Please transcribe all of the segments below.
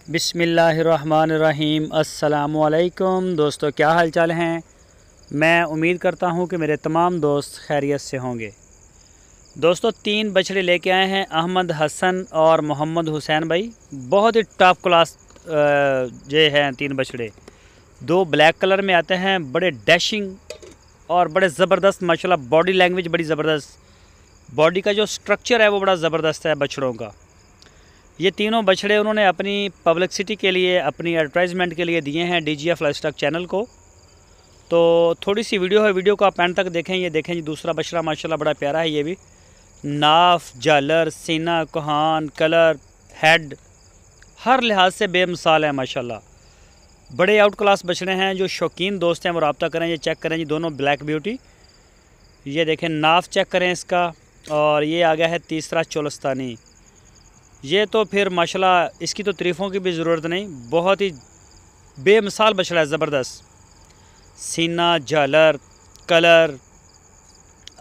बिस्मिल्लाहिर्रहमानिर्रहीम। अस्सलामुअलैकुम दोस्तों, क्या हाल चाल हैं। मैं उम्मीद करता हूं कि मेरे तमाम दोस्त खैरियत से होंगे। दोस्तों, 3 बछड़े लेके आए हैं अहमद हसन और मोहम्मद हुसैन भाई। बहुत ही टॉप क्लास ये हैं 3 बछड़े। 2 ब्लैक कलर में आते हैं, बड़े डैशिंग और बड़े ज़बरदस्त माशाल्लाह। बॉडी लैंग्वेज बड़ी ज़बरदस्त, बॉडी का जो स्ट्रक्चर है वो बड़ा ज़बरदस्त है बछड़ों का। ये तीनों बछड़े उन्होंने अपनी पब्लिसिटी के लिए, अपनी एडवर्टाइजमेंट के लिए दिए हैं DGF लाइवस्टॉक चैनल को। तो थोड़ी सी वीडियो है, वीडियो को आप एंड तक देखें। ये देखें जी, दूसरा बछड़ा माशाल्लाह बड़ा प्यारा है। ये भी नाफ, झालर, सीना, कोहान, कलर, हेड हर लिहाज से बेमिसाल है माशाल्लाह। बड़े आउट क्लास बछड़े हैं। जो शौकीन दोस्त हैं वो रब्ता करें। ये चेक करें जी, दोनों ब्लैक ब्यूटी। ये देखें, नाफ चेक करें इसका। और ये आ गया है तीसरा चोलस्तानी। ये तो फिर माशाल्लाह इसकी तो तारीफ़ों की भी ज़रूरत नहीं, बहुत ही बेमिसाल बछड़ा है, ज़बरदस्त। सीना, झालर, कलर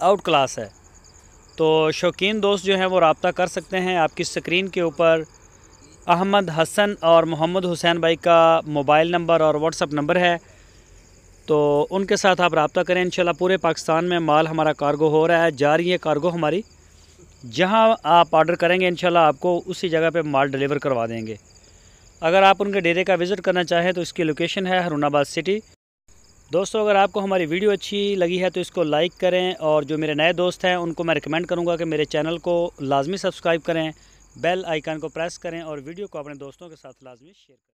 आउट क्लास है। तो शौकीन दोस्त जो हैं वो रब्ता कर सकते हैं। आपकी स्क्रीन के ऊपर अहमद हसन और मोहम्मद हुसैन भाई का मोबाइल नंबर और व्हाट्सअप नंबर है, तो उनके साथ आप रब्ता करें। इंशाल्लाह पूरे पाकिस्तान में माल हमारा कार्गो हो रहा है, जा रही है कार्गो हमारी। जहां आप ऑर्डर करेंगे इंशाल्लाह आपको उसी जगह पे माल डिलीवर करवा देंगे। अगर आप उनके डेरे का विज़िट करना चाहें तो इसकी लोकेशन है हरुणाबाद सिटी। दोस्तों, अगर आपको हमारी वीडियो अच्छी लगी है तो इसको लाइक करें, और जो मेरे नए दोस्त हैं उनको मैं रिकमेंड करूंगा कि मेरे चैनल को लाजमी सब्सक्राइब करें, बेल आइकन को प्रेस करें और वीडियो को अपने दोस्तों के साथ लाजमी शेयर करें।